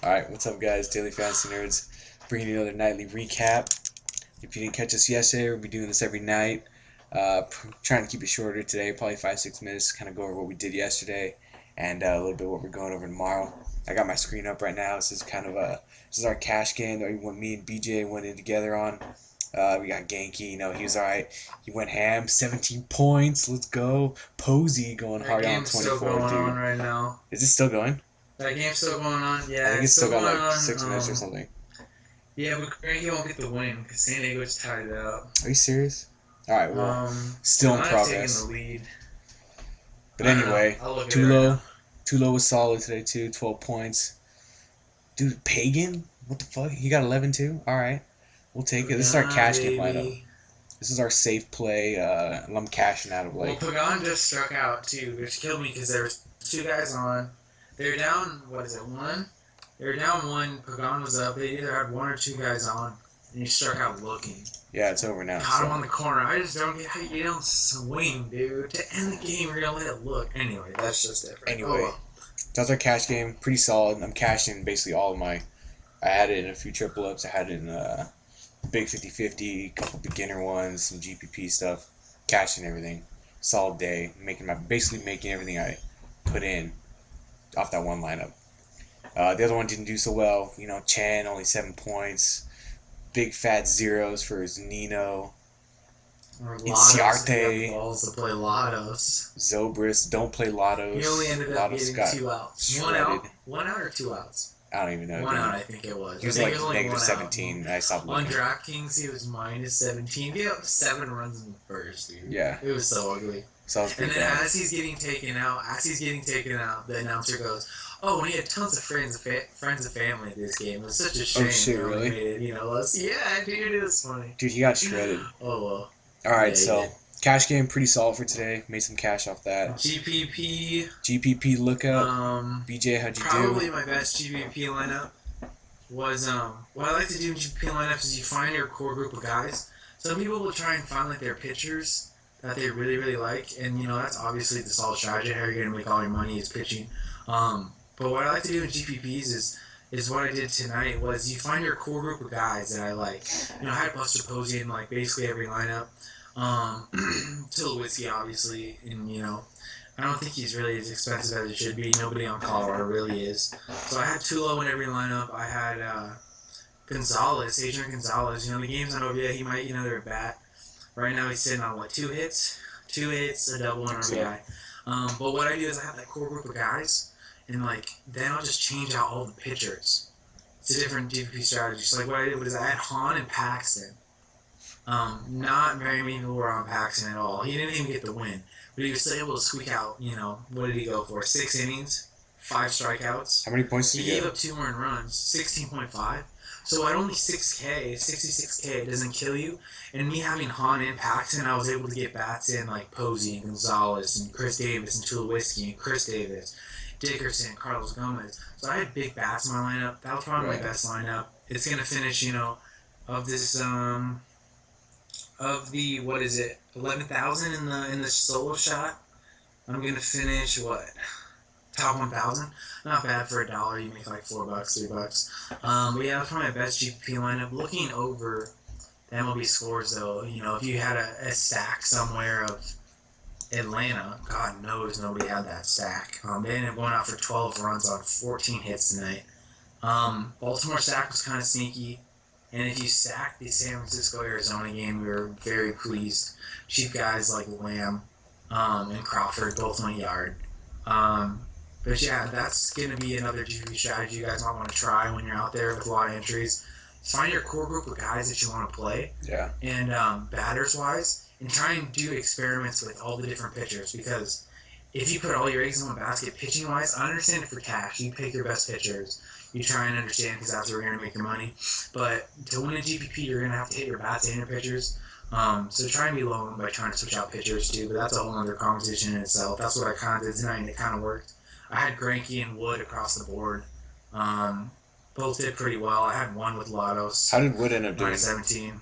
Alright, what's up guys? Daily Fantasy Nerds bringing you another nightly recap. If you didn't catch us yesterday, we'll be doing this every night. Trying to keep it shorter today, probably 5-6 minutes, kind of go over what we did yesterday and a little bit what we're going over tomorrow. I got my screen up right now. This is this is our cash game that me and BJ went in together on. We got Genki, he was alright. He went ham, 17 points, let's go. Posey going hard on 24, still going on right now. Is it still going? That game's still going on. Yeah, I think it's still got like on, 6 minutes or something. Yeah, but Granky won't get the win because San Diego's tied it up. Are you serious? All right, well, still in progress. Taking the lead. But anyway, Tulo was solid today too, 12 points. Dude, Pagan, what the fuck? He got 11 too. All right, we'll take it. This is our cash game lineup. This is our safe play. I'm cashing out of like. Well, Pagan just struck out too, which killed me because there was two guys on. They were down, what is it, one? They were down one, Pagan was up. They either had one or two guys on, and he struck out looking. Yeah, it's over now. Caught him on the corner. I just don't get how you don't swing, dude. To end the game, you're going to let it look. Anyway, that's just different. Anyway, that's our cash game. Pretty solid. I'm cashing basically all of my... I had it in a few triple ups. I had it in big 50-50, a couple beginner ones, some GPP stuff. Cashing everything. Solid day. Basically making everything I put in off that one lineup. The other one didn't do so well. Chan only 7 points. Big fat zeros for Nino. Inciarte. Balls to play Lottos. Zobrist, don't play Lottos. He only ended up getting 2 outs. Shredded. One out or 2 outs? I don't even know. 1 out, I think it was. He was like negative 17. I stopped looking. On DraftKings, he was minus 17. He had 7 runs in the first, dude. Yeah. It was so ugly. And then as he's getting taken out, the announcer goes, "Oh, and he had tons of friends and family in this game. It was such a shame." Oh shit, really? Made it, yeah, dude, it was funny. Dude, he got shredded. Oh well. All right, so cash game pretty solid for today. Made some cash off that. GPP lookup. BJ, how'd you do? Probably my best GPP lineup was what I like to do in GPP lineups is you find your core group of guys. Some people will try and find like their pitchers that they really, really like, and that's obviously the solid strategy. How you're going to make all your money is pitching. But what I like to do in GPPs is what I did tonight was you find your core group of guys that I like. I had Buster Posey in like basically every lineup. Tulowitzki obviously, and I don't think he's really as expensive as it should be. Nobody on Colorado really is. So I had Tulo in every lineup. I had Adrian Gonzalez. The game's not over yet. He might, they're a bat. Right now he's sitting on, 2 hits? 2 hits, a double, and RBI. But what I do is I have that core group of guys, and, then I'll just change out all the pitchers. It's a different GPP strategy. So, what I did was I had Hahn and Paxton. Not very many people were on Paxton at all. He didn't even get the win. But he was still able to squeak out, what did he go for? 6 innings, 5 strikeouts. How many points did he get? He gave up 2 earned runs, 16.5. So at only 6K, 66K, it doesn't kill you. And me having Hahn and Paxton, I was able to get bats in like Posey and Gonzalez and Chris Davis and Tulowitzki and Chris Davis, Dickerson, Carlos Gomez. So I had big bats in my lineup. That was probably my best lineup. It's going to finish, of this, of the, 11,000 in the solo shot. I'm going to finish, top 1,000. Not bad for $1. You make like $4, $3. But yeah, that's probably my best GPP lineup. Looking over the MLB scores, though, if you had a stack somewhere of Atlanta, God knows nobody had that stack. They ended up going out for 12 runs on 14 hits tonight. Baltimore stack was kind of sneaky. And if you stack the San Francisco-Arizona game, we were very pleased. Cheap guys like Lamb and Crawford both on a yard. But yeah, that's going to be another GPP strategy you guys might want to try when you're out there with a lot of entries. Find your core group of guys that you want to play. Yeah. And batters-wise, and try and do experiments with all the different pitchers. Because if you put all your eggs in one basket, pitching-wise, I understand it for cash. You pick your best pitchers. You try and understand because that's where you're going to make your money. But to win a GPP, you're going to have to hit your bats and your pitchers. So try and be low by trying to switch out pitchers too. But that's a whole other conversation in itself. That's what I kind of did tonight, and it kind of worked. I had Greinke and Wood across the board. Both did pretty well. I had one with Lottos. How did Wood end up doing? 17.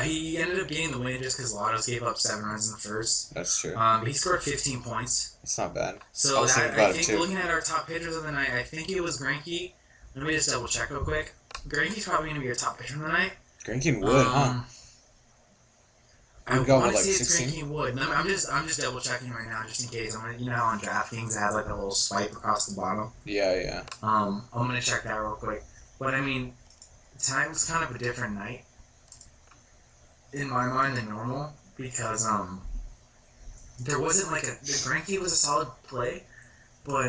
He ended up getting the win just because Lottos gave up 7 runs in the first. That's true. He scored 15 points. It's not bad. So I think looking at our top pitchers of the night, I think it was Greinke. Let me just double check real quick. Greinke's probably going to be your top pitcher of the night. Greinke and Wood, huh? I We'd go want to with, like, see it's 16? Greinke and Wood. No, I'm just double checking right now just in case. You know how on DraftKings it has like a little swipe across the bottom. Yeah. I'm gonna check that real quick. But I mean, tonight was kind of a different night in my mind than normal because there wasn't like the Greinke was a solid play, but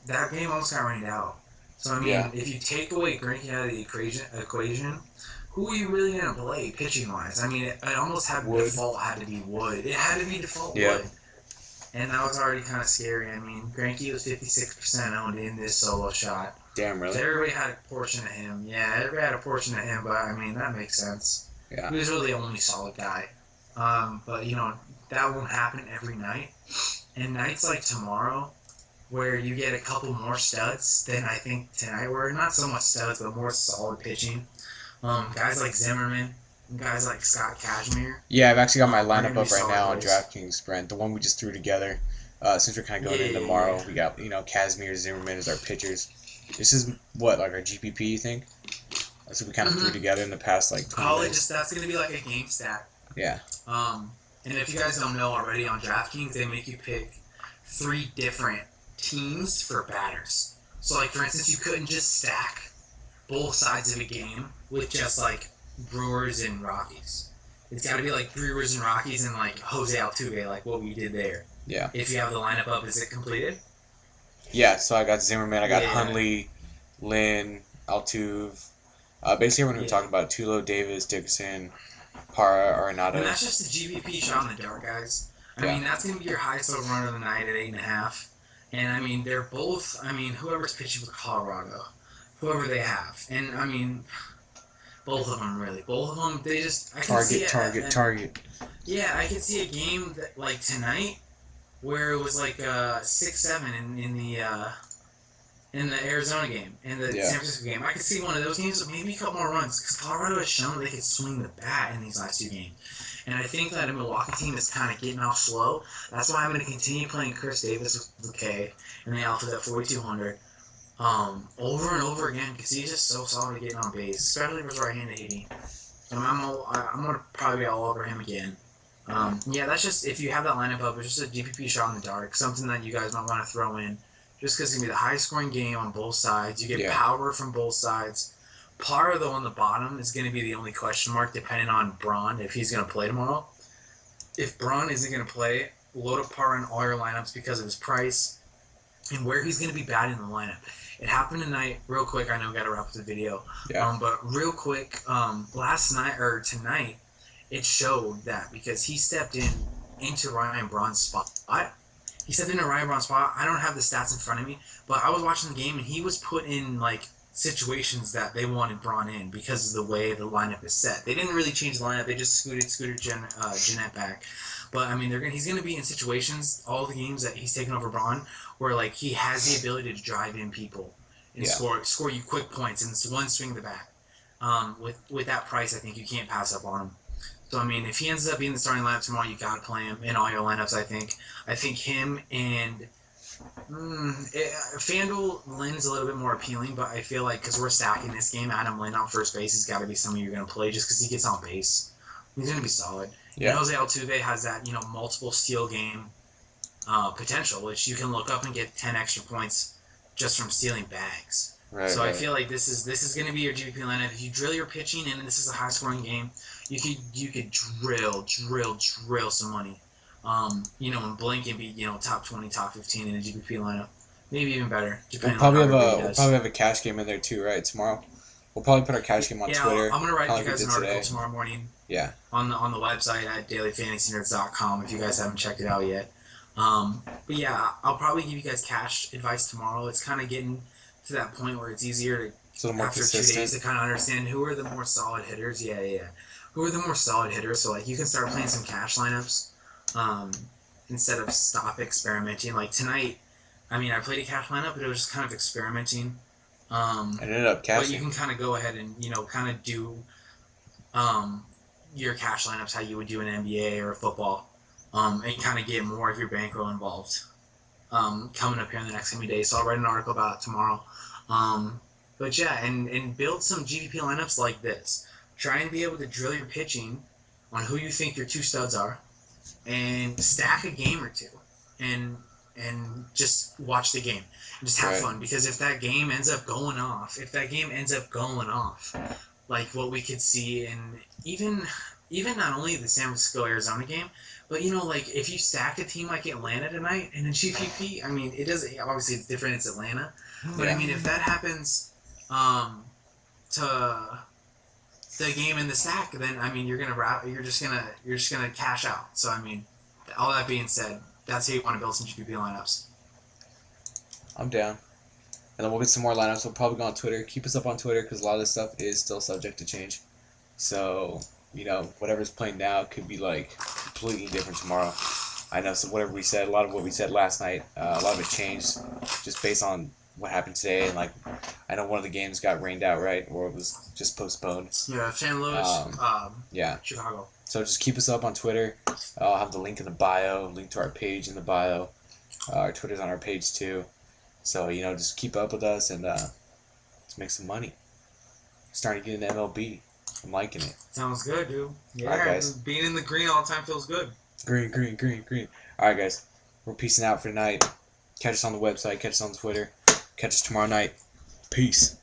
that game almost got rained out. So I mean, if you take away Greinke out of the equation, who are you really gonna play pitching wise? I mean, it almost had default had to be Wood. It had to be default Wood, and that was already kind of scary. I mean, Greinke was 56% owned in this solo shot. Damn, really? So everybody had a portion of him. Yeah, everybody had a portion of him, but I mean that makes sense. Yeah. He was really the only solid guy. But you know that won't happen every night, and nights like tomorrow, where you get a couple more studs than I think tonight were. Not so much studs, but more solid pitching. Guys like Zimmerman, and guys like Scott Kazmir. Yeah, I've actually got my lineup up right now on DraftKings, Brent. The one we just threw together. Since we're kind of going in tomorrow, we got Kazmir, Zimmerman as our pitchers. This is what, like our GPP, you think? That's what we kind of threw together in the past, like 20 minutes. That's gonna be like a game stat. Yeah. And if you guys don't know already, on DraftKings they make you pick 3 different teams for batters. So like for instance, you couldn't just stack both sides of a game with just like Brewers and Rockies. It's got to be like Brewers and Rockies and like Jose Altuve, like what we did there. Yeah. If you have the lineup up, is it completed? Yeah, so I got Zimmerman, I got Hundley, Lynn, Altuve. Basically everyone who talked about Tulo, Davis, Dickerson, Parra, Arenado. And that's just the GPP shot in the dark, guys. I mean, that's going to be your highest over run of the night at 8.5. And I mean, they're both, whoever's pitching for Colorado, whoever they have. And I mean, both of them really. Both of them, they just... Target. Yeah, I could see a game that, like tonight where it was like 6-7 in the Arizona game, in the San Francisco game. I could see one of those games with maybe a couple more runs because Colorado has shown they could swing the bat in these last 2 games. And I think that a Milwaukee team is kind of getting off slow. That's why I'm going to continue playing Chris Davis with K and the Alpha at 4,200 over and over again because he's just so solid at getting on base, especially with right-handed hitting. And I'm going to probably be all over him again. That's just, if you have that lineup up, it's just a GPP shot in the dark, something that you guys might want to throw in just because it's going to be the highest scoring game on both sides. You get power from both sides. Parra, though, on the bottom is going to be the only question mark depending on Braun, if he's going to play tomorrow. If Braun isn't going to play, load up Parra in all your lineups because of his price and where he's going to be batting in the lineup. It happened tonight, real quick. I know we got to wrap up the video. Yeah. But real quick, tonight, it showed that because he stepped into Ryan Braun's spot. He stepped into Ryan Braun's spot. I don't have the stats in front of me, but I was watching the game and he was put in like situations that they wanted Braun in because of the way the lineup is set. They didn't really change the lineup. They just scooted Jeanette back. But I mean, he's going to be in situations, all the games that he's taken over Braun, where like he has the ability to drive in people and score you quick points and one swing the bat. With that price, I think you can't pass up on him. So I mean, if he ends up being the starting lineup tomorrow, you got to play him in all your lineups. I think him and FanDuel Lynn's a little bit more appealing, but I feel like because we're stacking this game, Adam Lynn on first base has got to be someone you're going to play just because he gets on base. He's going to be solid. Yeah. And Jose Altuve has that multiple steal game potential, which you can look up and get 10 extra points just from stealing bags. Right, so I feel like this is going to be your GPP lineup. If you drill your pitching and this is a high scoring game, you could drill some money. And blink and be top 20, top 15 in a GPP lineup, maybe even better. We'll probably have a cash game in there too, right? Tomorrow, we'll probably put our cash game on Twitter. I'm gonna write you guys an article tomorrow morning. Yeah. On the website at dailyfantasynerds.com if you guys haven't checked it out yet. But yeah, I'll probably give you guys cash advice tomorrow. It's kind of getting to that point where it's easier to after consistent. 2 days to kind of understand who are the more solid hitters. Yeah. Who are the more solid hitters? So like you can start playing some cash lineups. Instead of stop experimenting. Like tonight, I played a cash lineup, but it was just kind of experimenting. It ended up cashing. But you can kind of go ahead and, kind of do, your cash lineups how you would do in NBA or football, and kind of get more of your bankroll involved. Coming up here in the next coming days, so I'll write an article about it tomorrow. But yeah, and build some GPP lineups like this. Try and be able to drill your pitching on who you think your two studs are, and stack a game or two, and just watch the game and just have fun. Because if that game ends up going off, like what we could see in even not only the San Francisco Arizona game, but like if you stack a team like Atlanta tonight and in GPP, I mean it doesn't, obviously it's different, it's Atlanta, but I mean if that happens to the game in the stack, then I mean you're just gonna cash out. So I mean, all that being said, that's how you want to build some GPP lineups. I'm down. And then we'll get some more lineups. We'll probably go on Twitter. Keep us up on Twitter because a lot of this stuff is still subject to change. So, whatever's playing now could be like completely different tomorrow. I know, so whatever we said, a lot of what we said last night, a lot of it changed just based on what happened today. And like, I know one of the games got rained out, right? Or it was just postponed. Yeah, St. Louis, yeah. Chicago. So just keep us up on Twitter. I'll have the link in the bio, link to our page in the bio. Our Twitter's on our page too. So, just keep up with us and let's make some money. Starting to get into MLB. I'm liking it. Sounds good, dude. Yeah, all right, guys. Being in the green all the time feels good. Green. All right, guys. We're peacing out for tonight. Catch us on the website. Catch us on Twitter. Catch us tomorrow night. Peace.